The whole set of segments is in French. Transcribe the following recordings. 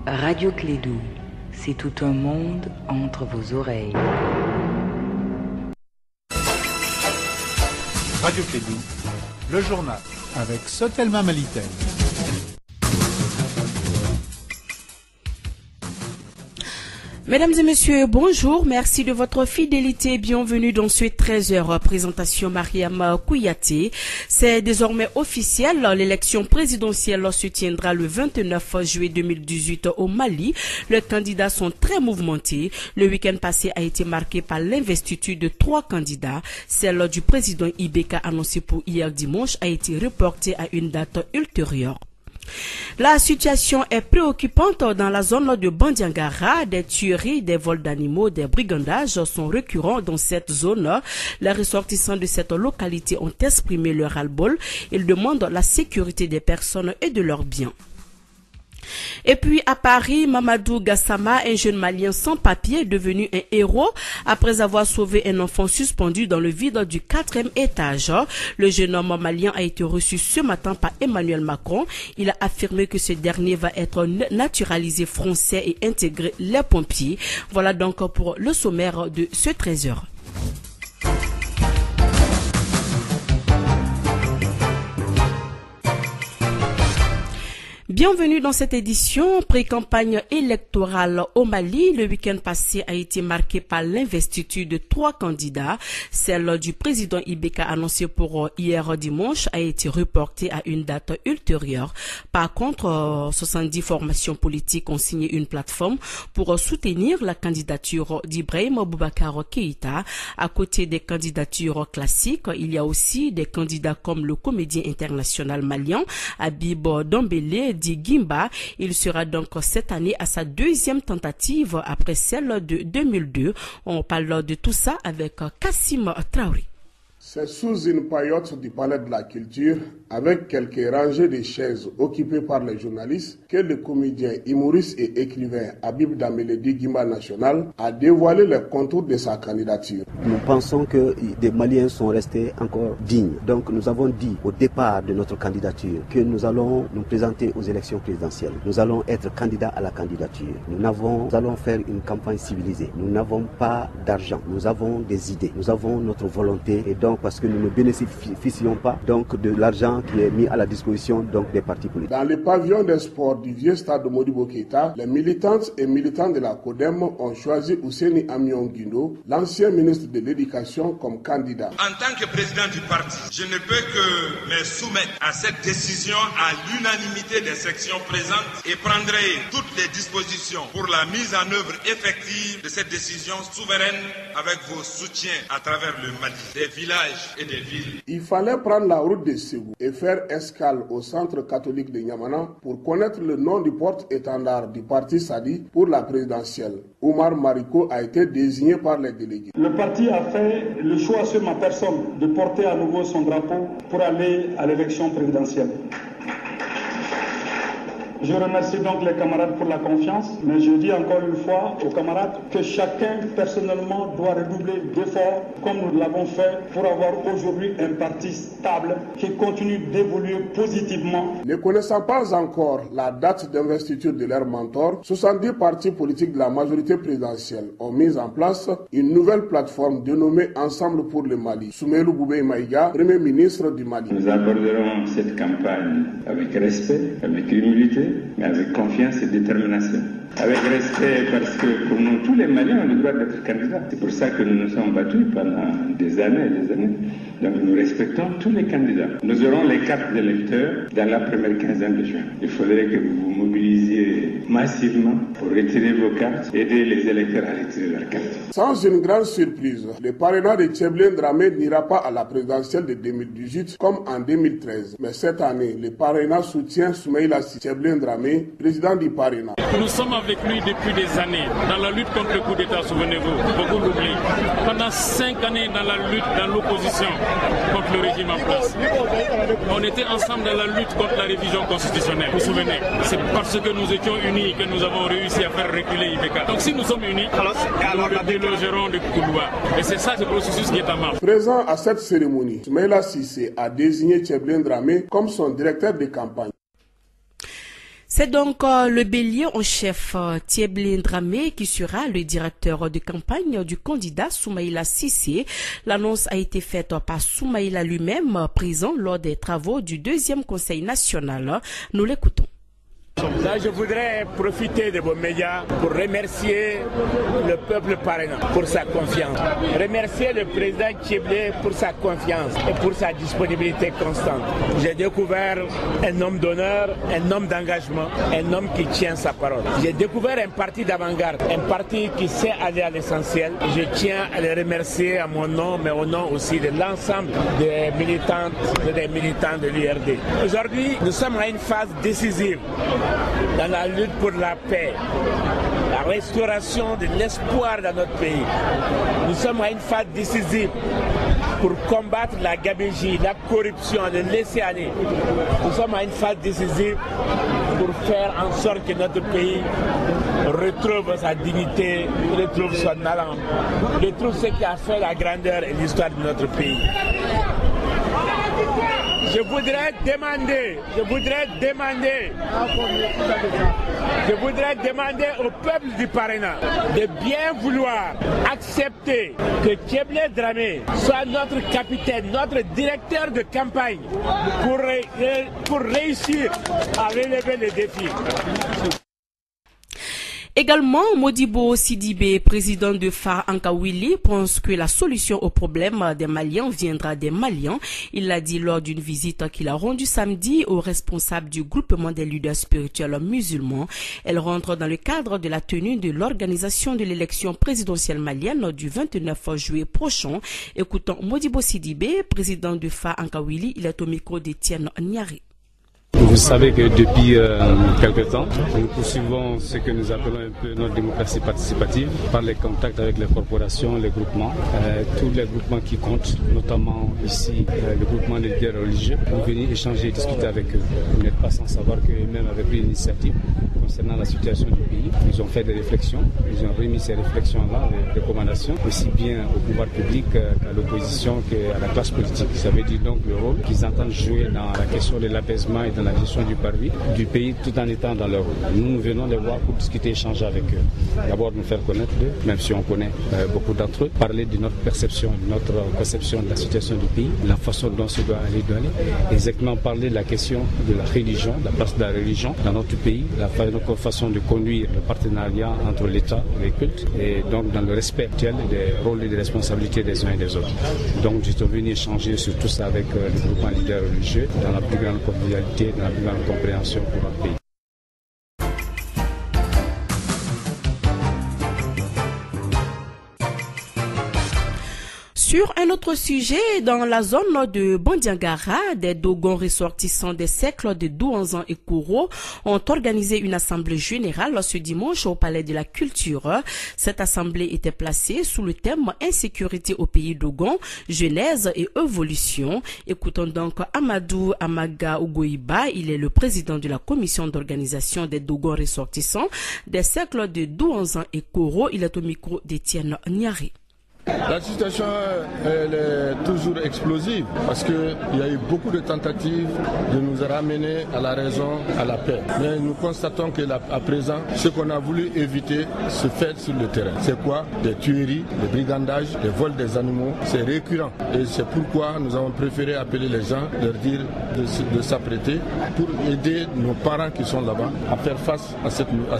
Radio Clédou, c'est tout un monde entre vos oreilles. Radio Clédou, le journal avec Sotelma Malitel. Mesdames et messieurs, bonjour, merci de votre fidélité, bienvenue dans ce 13h. Présentation Mariam Kouyaté. C'est désormais officiel, l'élection présidentielle se tiendra le 29 juillet 2018 au Mali. Les candidats sont très mouvementés. Le week-end passé a été marqué par l'investiture de 3 candidats. Celle du président Ibeka annoncée pour hier dimanche a été reportée à une date ultérieure. La situation est préoccupante dans la zone de Bandiangara. Des tueries, des vols d'animaux, des brigandages sont récurrents dans cette zone. Les ressortissants de cette localité ont exprimé leur ras-le-bol. Ils demandent la sécurité des personnes et de leurs biens. Et puis à Paris, Mamadou Gassama, un jeune malien sans papier, est devenu un héros après avoir sauvé un enfant suspendu dans le vide du 4e étage. Le jeune homme malien a été reçu ce matin par Emmanuel Macron. Il a affirmé que ce dernier va être naturalisé français et intégrer les pompiers. Voilà donc pour le sommaire de ce 13h. Bienvenue dans cette édition pré-campagne électorale au Mali. Le week-end passé a été marqué par l'investiture de 3 candidats. Celle du président Ibeka annoncée pour hier dimanche a été reportée à une date ultérieure. Par contre, 70 formations politiques ont signé une plateforme pour soutenir la candidature d'Ibrahim Boubacar Keïta. À côté des candidatures classiques, il y a aussi des candidats comme le comédien international malien Habib Dombélé dit Gimba. Il sera donc cette année à sa 2e tentative après celle de 2002. On parle de tout ça avec Kassim Traoré. C'est sous une paillote du Palais de la Culture, avec quelques rangées de chaises occupées par les journalistes, que le comédien, humoriste et écrivain Habib Dombélé Gimba National a dévoilé les contours de sa candidature. Nous pensons que des Maliens sont restés encore dignes. Donc nous avons dit au départ de notre candidature que nous allons nous présenter aux élections présidentielles. Nous allons être candidats à la candidature. Nous allons faire une campagne civilisée. Nous n'avons pas d'argent. Nous avons des idées. Nous avons notre volonté et donc parce que nous ne bénéficions pas donc de l'argent qui est mis à la disposition donc des partis politiques. Dans le pavillon des sports du vieux stade de Modibo Keïta, les militantes et militants de la CODEM ont choisi Ousseini Amion Guindo, l'ancien ministre de l'Éducation, comme candidat. En tant que président du parti, je ne peux que me soumettre à cette décision à l'unanimité des sections présentes et prendrai toutes les dispositions pour la mise en œuvre effective de cette décision souveraine avec vos soutiens à travers le Mali, des villages et des villes. Il fallait prendre la route de Ségou et faire escale au centre catholique de Niamana pour connaître le nom du porte-étendard du parti Sadi pour la présidentielle. Oumar Mariko a été désigné par les délégués. Le parti a fait le choix sur ma personne de porter à nouveau son drapeau pour aller à l'élection présidentielle. Je remercie donc les camarades pour la confiance, mais je dis encore une fois aux camarades que chacun personnellement doit redoubler d'efforts comme nous l'avons fait pour avoir aujourd'hui un parti stable qui continue d'évoluer positivement. Ne connaissant pas encore la date d'investiture de leur mentor, 70 partis politiques de la majorité présidentielle ont mis en place une nouvelle plateforme dénommée Ensemble pour le Mali. Soumaïlou Boubé Maïga, Premier ministre du Mali. Nous aborderons cette campagne avec respect, avec humilité, mais avec confiance et détermination. Avec respect parce que pour nous, tous les Maliens ont le droit d'être candidats. C'est pour ça que nous nous sommes battus pendant des années et des années. Donc nous respectons tous les candidats. Nous aurons les cartes d'électeurs dans la première quinzaine de juin. Il faudrait que vous vous mobilisiez massivement pour retirer vos cartes, aider les électeurs à retirer leurs cartes. Sans une grande surprise, le parrainage de Tcheblin Dramé n'ira pas à la présidentielle de 2018 comme en 2013. Mais cette année, le parrainage soutient Soumaïla Tcheblin Dramé, président du parrainage. Nous sommes avec lui depuis des années dans la lutte contre le coup d'État, souvenez-vous, beaucoup l'oublient. Pendant 5 années dans la lutte, dans l'opposition contre le régime en place. On était ensemble dans la lutte contre la révision constitutionnelle, vous vous souvenez. C'est parce que nous étions unis que nous avons réussi à faire reculer Ibeka. Donc si nous sommes unis, nous le délogerons de couloir. Et c'est ça ce processus qui est en marche. Présent à cette cérémonie, Soumaïla Cissé a désigné Tcheblin Dramé comme son directeur de campagne. C'est donc le bélier en chef Thieblé Dramé qui sera le directeur de campagne du candidat Soumaïla Cissé. L'annonce a été faite par Soumaïla lui-même, présent lors des travaux du 2e Conseil national. Nous l'écoutons. Là, je voudrais profiter de vos médias pour remercier le peuple parrainant pour sa confiance. Remercier le président Thieblé pour sa confiance et pour sa disponibilité constante. J'ai découvert un homme d'honneur, un homme d'engagement, un homme qui tient sa parole. J'ai découvert un parti d'avant-garde, un parti qui sait aller à l'essentiel. Je tiens à le remercier à mon nom, mais au nom aussi de l'ensemble des militantes et des militants de l'URD. Aujourd'hui, nous sommes à une phase décisive dans la lutte pour la paix, la restauration de l'espoir dans notre pays. Nous sommes à une phase décisive pour combattre la gabegie, la corruption, le laisser-aller. Nous sommes à une phase décisive pour faire en sorte que notre pays retrouve sa dignité, retrouve son allant, retrouve ce qui a fait la grandeur et l'histoire de notre pays. Je voudrais au peuple du Parrainat de bien vouloir accepter que Thieblé Dramé soit notre capitaine, notre directeur de campagne pour réussir à relever les défis. Également, Modibo Sidibé, président de FAR Ankawili, pense que la solution au problème des Maliens viendra des Maliens. Il l'a dit lors d'une visite qu'il a rendue samedi aux responsables du groupement des leaders spirituels musulmans. Elle rentre dans le cadre de la tenue de l'organisation de l'élection présidentielle malienne du 29 juillet prochain. Écoutons Modibo Sidibé, président de FAR Ankawili. Il est au micro d'Étienne Niari. Vous savez que depuis quelque temps, nous poursuivons ce que nous appelons un peu notre démocratie participative par les contacts avec les corporations, les groupements, tous les groupements qui comptent, notamment ici le groupement des leaders religieux, pour venir échanger et discuter avec eux. Vous n'êtes pas sans savoir qu'eux-mêmes avaient pris une initiative concernant la situation du pays. Ils ont fait des réflexions, ils ont remis ces réflexions-là, les recommandations, aussi bien au pouvoir public qu'à l'opposition qu'à la classe politique. Ça veut dire donc le rôle qu'ils entendent jouer dans la question de l'apaisement et dans la gestion du pays tout en étant dans leur rôle. Nous venons les voir pour discuter, échanger avec eux. D'abord nous faire connaître d'eux, même si on connaît beaucoup d'entre eux, parler de notre perception, de notre conception de la situation du pays, la façon dont ça doit aller, exactement parler de la question de la religion, de la place de la religion dans notre pays, la façon de conduire le partenariat entre l'État et les cultes, et donc dans le respect actuel des rôles et des responsabilités des uns et des autres. Donc je suis venu échanger sur tout ça avec le groupement leader religieux dans la plus grande convivialité, dans la plus grande compréhension pour notre pays. Sur un autre sujet, dans la zone de Bandiangara, des Dogons ressortissants des siècles de Douanzan et Kouro ont organisé une assemblée générale ce dimanche au Palais de la Culture. Cette assemblée était placée sous le thème Insécurité au pays Dogon, Genèse et évolution. Écoutons donc Amadou Amaga Ugoiba, il est le président de la commission d'organisation des Dogons ressortissants des siècles de Douanzan et Kouro. Il est au micro d'Étienne Niari. La situation elle est toujours explosive parce qu'il y a eu beaucoup de tentatives de nous ramener à la raison, à la paix. Mais nous constatons qu'à présent, ce qu'on a voulu éviter se fait sur le terrain. C'est quoi? Des tueries, des brigandages, des vols des animaux. C'est récurrent. Et c'est pourquoi nous avons préféré appeler les gens, leur dire de s'apprêter pour aider nos parents qui sont là-bas à faire face à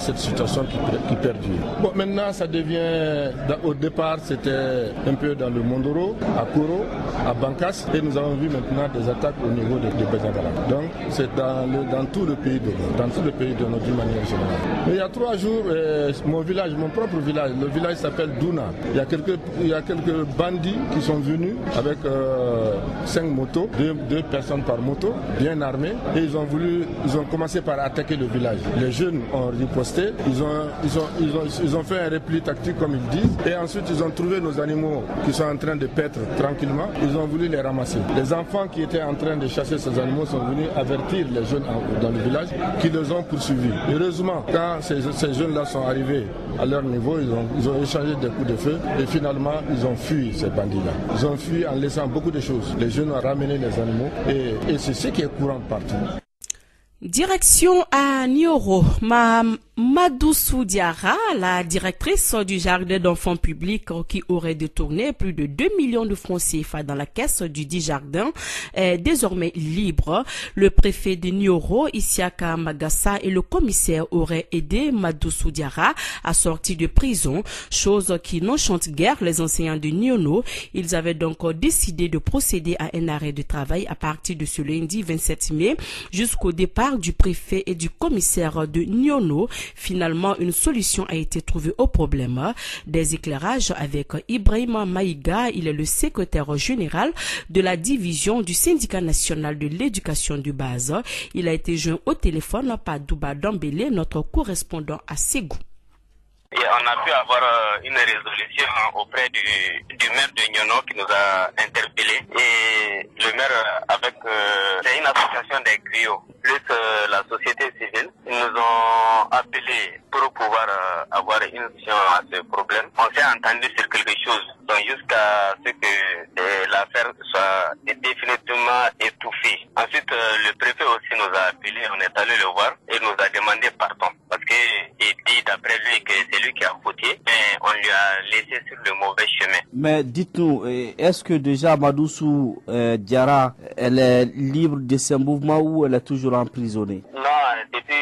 cette situation qui perdure. Bon, maintenant, ça devient... Au départ, c'était un peu dans le Mondoro, à Kouro, à Bankas, et nous avons vu maintenant des attaques au niveau de Bandiangara. Donc c'est dans tout le pays de notre manière générale. Mais il y a 3 jours, mon propre village, le village s'appelle Douna. Il y a quelques bandits qui sont venus avec 5 motos, 2 personnes par moto, bien armés, et ils ont commencé par attaquer le village. Les jeunes ont riposté, ils ont fait un repli tactique comme ils disent, et ensuite ils ont trouvé nos animaux qui sont en train de paître tranquillement, ils ont voulu les ramasser. Les enfants qui étaient en train de chasser ces animaux sont venus avertir les jeunes dans le village qui les ont poursuivis. Heureusement, quand ces jeunes-là sont arrivés à leur niveau, ils ont échangé des coups de feu et finalement ils ont fui ces bandits-là. Ils ont fui en laissant beaucoup de choses. Les jeunes ont ramené les animaux et c'est ce qui est courant partout. Direction à Nioro, Madoussou Diarra, la directrice du jardin d'enfants publics qui aurait détourné plus de 2 millions de francs CFA dans la caisse du dit jardin, est désormais libre. Le préfet de Nioro, Isiaka Magassa, et le commissaire auraient aidé Madoussou Diarra à sortir de prison, chose qui n'enchante guère les enseignants de Niono. Ils avaient donc décidé de procéder à un arrêt de travail à partir de ce lundi 27 mai jusqu'au départ du préfet et du commissaire de Niono. Finalement, une solution a été trouvée au problème. Des éclairages avec Ibrahima Maïga, il est le secrétaire général de la division du syndicat national de l'éducation de base. Il a été joint au téléphone par Douba Dambélé, notre correspondant à Ségou. Et on a pu avoir une résolution auprès du maire de Niono qui nous a interpellés. Et le maire, avec c'est une association des griots, plus la société civile, ils nous ont appelés pour pouvoir avoir une solution à ce problème. On s'est entendu sur quelque chose, donc jusqu'à ce que l'affaire soit définitivement étouffée. Ensuite, le préfet aussi nous a appelés, on est allé le voir et nous a demandé pardon. Parce qu'il dit d'après lui que c'est lui qui a fauté, mais on lui a laissé sur le mauvais chemin. Mais dites-nous, est-ce que déjà Madoussou Diarra, elle est libre de ses mouvements ou elle est toujours emprisonnée? Non, depuis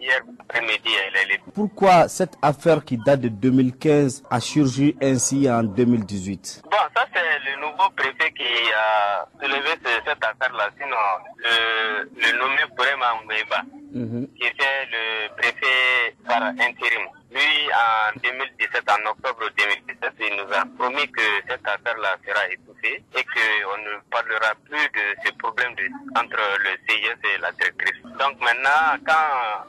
hier après-midi, elle est libre. Pourquoi cette affaire qui date de 2015 a surgi ainsi en 2018? Bon, ça c'est le nouveau préfet qui a soulevé cette affaire-là. Sinon, le nommé Bourema Mbeba, qui était le préfet par intérim. Lui, en 2017, en octobre 2017, il nous a promis que cette affaire-là sera étouffée et qu'on ne parlera plus de ce problème entre le CIS et la directrice. Donc maintenant, quand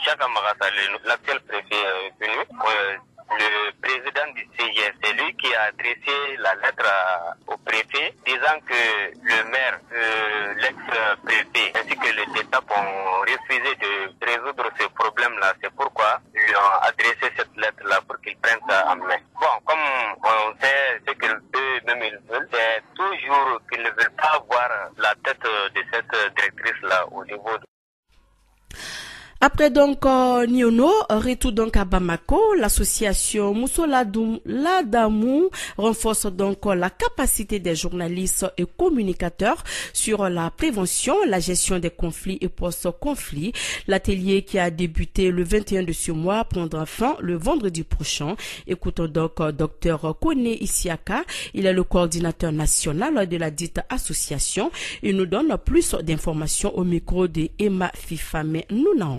Chaka Magassa, l'actuel préfet est venu, le président du CIS, c'est lui qui a adressé la lettre au préfet disant que le maire, l'ex-préfet ainsi que le DETAP ont refusé de résoudre ce problème-là. C'est pourquoi ils lui ont adressé cette lettre-là pour qu'ils prennent ça en main. Bon, comme on sait ce qu'eux-mêmes ils veulent, c'est toujours qu'ils ne veulent pas voir la tête de cette directrice-là au niveau de... Après donc Niono, retour donc à Bamako, l'association Mousso Ladamou renforce donc la capacité des journalistes et communicateurs sur la prévention, la gestion des conflits et post-conflits. L'atelier qui a débuté le 21 de ce mois prendra fin le vendredi prochain. Écoutons donc Dr Kone Isiaka, il est le coordinateur national de la dite association. Il nous donne plus d'informations au micro de Emma Fifame Nounan.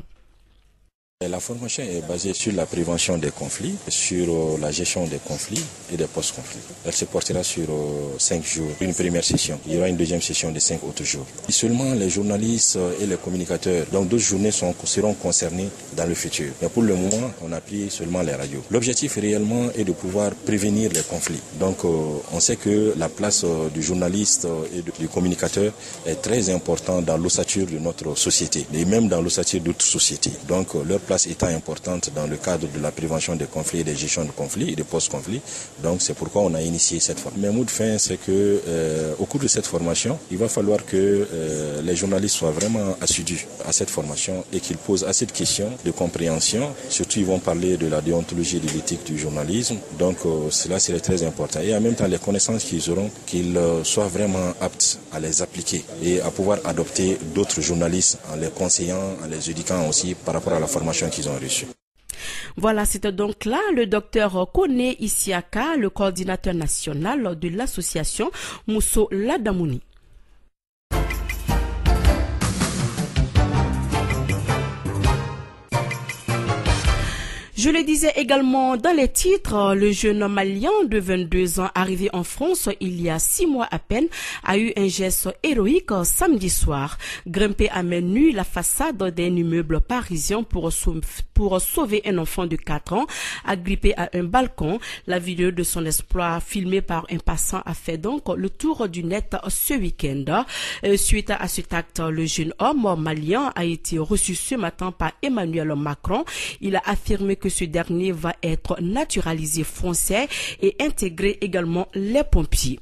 La formation est basée sur la prévention des conflits, sur la gestion des conflits et des post-conflits. Elle se portera sur 5 jours, une première session. Il y aura une deuxième session de 5 autres jours. Et seulement les journalistes et les communicateurs, donc d'autres journées seront concernés dans le futur. Mais pour le moment, on a pris seulement les radios. L'objectif réellement est de pouvoir prévenir les conflits. Donc on sait que la place du journaliste et du communicateur est très importante dans l'ossature de notre société et même dans l'ossature d'autres sociétés. Donc leur place étant importante dans le cadre de la prévention des conflits et des gestions de conflits et des post-conflits. Donc c'est pourquoi on a initié cette formation. Mais mot de fin, c'est que au cours de cette formation, il va falloir que les journalistes soient vraiment assidus à cette formation et qu'ils posent assez de questions de compréhension. Surtout, ils vont parler de la déontologie et de l'éthique du journalisme. Donc cela serait très important. Et en même temps, les connaissances qu'ils auront, qu'ils soient vraiment aptes à les appliquer et à pouvoir adopter d'autres journalistes en les conseillant, en les éduquant aussi par rapport à la formation qu'ils ont reçue. Voilà, c'était donc là le docteur Kone Isiaka, le coordinateur national de l'association Mousso Ladamouni. Je le disais également dans les titres, le jeune Malien de 22 ans arrivé en France il y a 6 mois à peine a eu un geste héroïque samedi soir. Grimper à main nue la façade d'un immeuble parisien pour sauver un enfant de 4 ans, agrippé à un balcon. La vidéo de son exploit filmée par un passant a fait donc le tour du net ce week-end. Suite à cet acte, le jeune homme malien a été reçu ce matin par Emmanuel Macron. Il a affirmé que ce dernier va être naturalisé français et intégrer également les pompiers.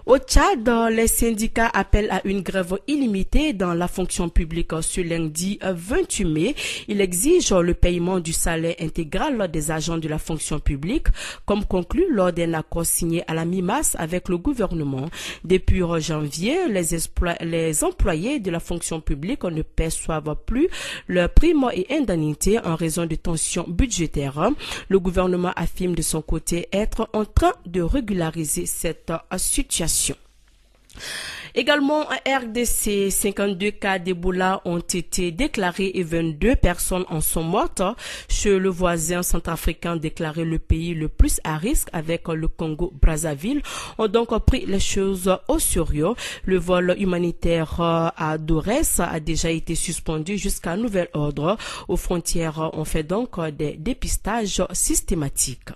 Au Tchad, les syndicats appellent à une grève illimitée dans la fonction publique ce lundi 28 mai. Ils exigent le paiement du salaire intégral des agents de la fonction publique, comme conclu lors d'un accord signé à la mi-mars avec le gouvernement. Depuis janvier, les employés de la fonction publique ne perçoivent plus leurs primes et indemnités en raison de tensions budgétaires. Le gouvernement affirme de son côté être en train de régulariser cette situation. Également, en RDC, 52 cas d'Ebola ont été déclarés et 22 personnes en sont mortes. Chez le voisin centrafricain déclaré le pays le plus à risque avec le Congo-Brazzaville ont donc pris les choses au sérieux. Le vol humanitaire à Dorès a déjà été suspendu jusqu'à nouvel ordre. Aux frontières, on fait donc des dépistages systématiques.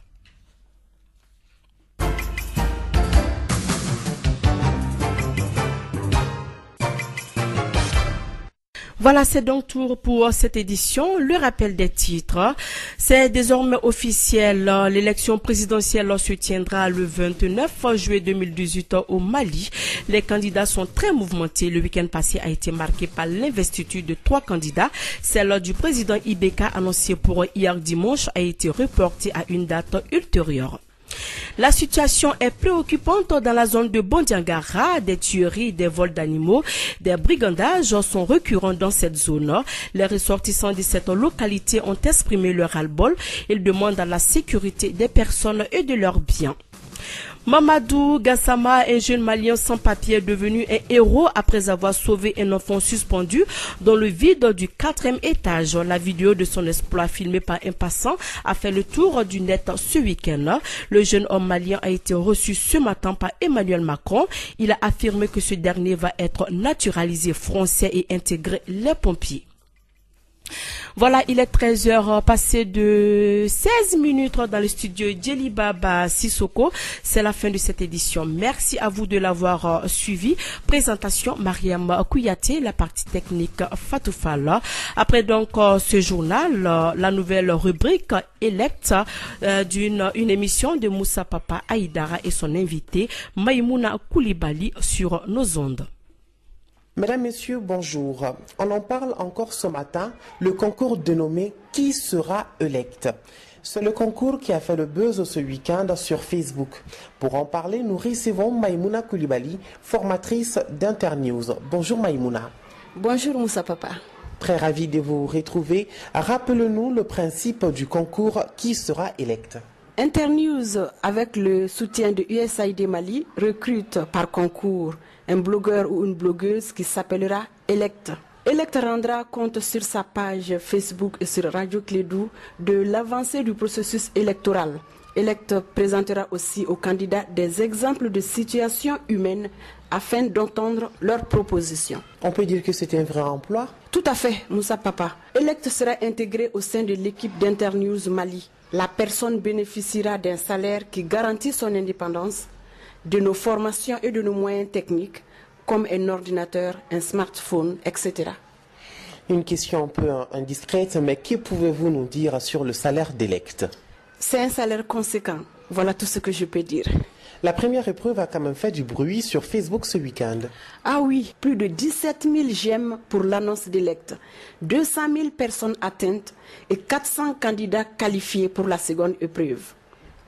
Voilà, c'est donc tout pour cette édition. Le rappel des titres, c'est désormais officiel. L'élection présidentielle se tiendra le 29 juillet 2018 au Mali. Les candidats sont très mouvementés. Le week-end passé a été marqué par l'investiture de 3 candidats. Celle du président Ibeka, annoncée pour hier dimanche, a été reportée à une date ultérieure. La situation est préoccupante dans la zone de Bondiangara. Des tueries, des vols d'animaux, des brigandages sont récurrents dans cette zone. Les ressortissants de cette localité ont exprimé leur ras-le-bol. Ils demandent à la sécurité des personnes et de leurs biens. Mamadou Gassama, un jeune malien sans papier devenu un héros après avoir sauvé un enfant suspendu dans le vide du 4e étage. La vidéo de son exploit filmée par un passant a fait le tour du net ce week-end. Le jeune homme malien a été reçu ce matin par Emmanuel Macron. Il a affirmé que ce dernier va être naturalisé français et intégrer les pompiers. Voilà, il est 13h passé de 16 minutes dans le studio Djelibaba Sissoko. C'est la fin de cette édition. Merci à vous de l'avoir suivi. Présentation Mariam Kouyaté, la partie technique Fatou Fall. Après donc ce journal, la nouvelle rubrique Elect une émission de Moussa Papa Aïdara et son invité Maïmouna Koulibaly sur nos ondes. Mesdames, Messieurs, bonjour. On en parle encore ce matin, le concours dénommé « Qui sera élect ?» C'est le concours qui a fait le buzz ce week-end sur Facebook. Pour en parler, nous recevons Maïmouna Koulibaly, formatrice d'Internews. Bonjour Maïmouna. Bonjour Moussa Papa. Très ravi de vous retrouver. Rappelez-nous le principe du concours « Qui sera élect ?» Internews, avec le soutien de USAID Mali, recrute par concours un blogueur ou une blogueuse qui s'appellera Elect. Elect rendra compte sur sa page Facebook et sur Radio Clédou de l'avancée du processus électoral. Elect présentera aussi aux candidats des exemples de situations humaines afin d'entendre leurs propositions. On peut dire que c'est un vrai emploi? Tout à fait, Moussa Papa. Elect sera intégré au sein de l'équipe d'Internews Mali. La personne bénéficiera d'un salaire qui garantit son indépendance, de nos formations et de nos moyens techniques, comme un ordinateur, un smartphone, etc. Une question un peu indiscrète, mais que pouvez-vous nous dire sur le salaire d'Elect? C'est un salaire conséquent. Voilà tout ce que je peux dire. La première épreuve a quand même fait du bruit sur Facebook ce week-end. Ah oui, plus de 17 000 j'aime pour l'annonce d'Elect, 200 000 personnes atteintes et 400 candidats qualifiés pour la seconde épreuve.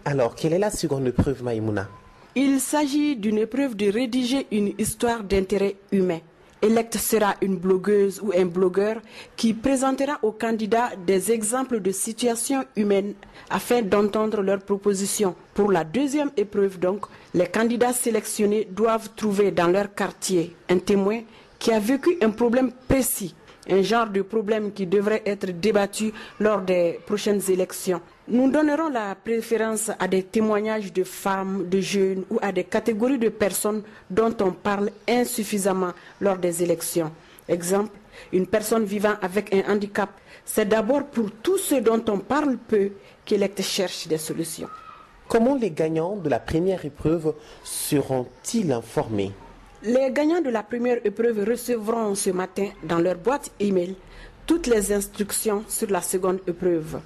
Alors, quelle est la seconde épreuve, Maïmouna? Il s'agit d'une épreuve de rédiger une histoire d'intérêt humain. Elect sera une blogueuse ou un blogueur qui présentera aux candidats des exemples de situations humaines afin d'entendre leurs propositions. Pour la deuxième épreuve donc, les candidats sélectionnés doivent trouver dans leur quartier un témoin qui a vécu un problème précis, un genre de problème qui devrait être débattu lors des prochaines élections. Nous donnerons la préférence à des témoignages de femmes, de jeunes ou à des catégories de personnes dont on parle insuffisamment lors des élections. Exemple, une personne vivant avec un handicap. C'est d'abord pour tous ceux dont on parle peu qu'Elect cherche des solutions. Comment les gagnants de la première épreuve seront-ils informés? Les gagnants de la première épreuve recevront ce matin dans leur boîte email toutes les instructions sur la seconde épreuve.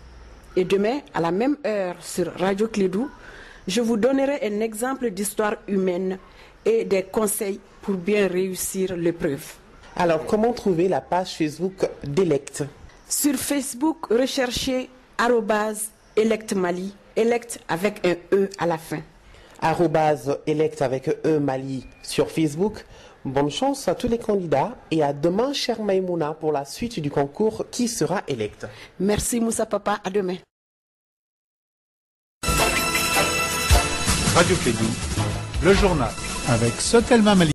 Et demain, à la même heure sur Radio Clédou, je vous donnerai un exemple d'histoire humaine et des conseils pour bien réussir l'épreuve. Alors, comment trouver la page Facebook d'Elect? Sur Facebook, recherchez @ElectMali, Elect avec un E à la fin. @Elect avec E Mali sur Facebook. Bonne chance à tous les candidats et à demain, chère Maïmouna, pour la suite du concours Qui sera Elect. Merci Moussa Papa, à demain. Radio Kédou, le journal avec Sotelma Mali.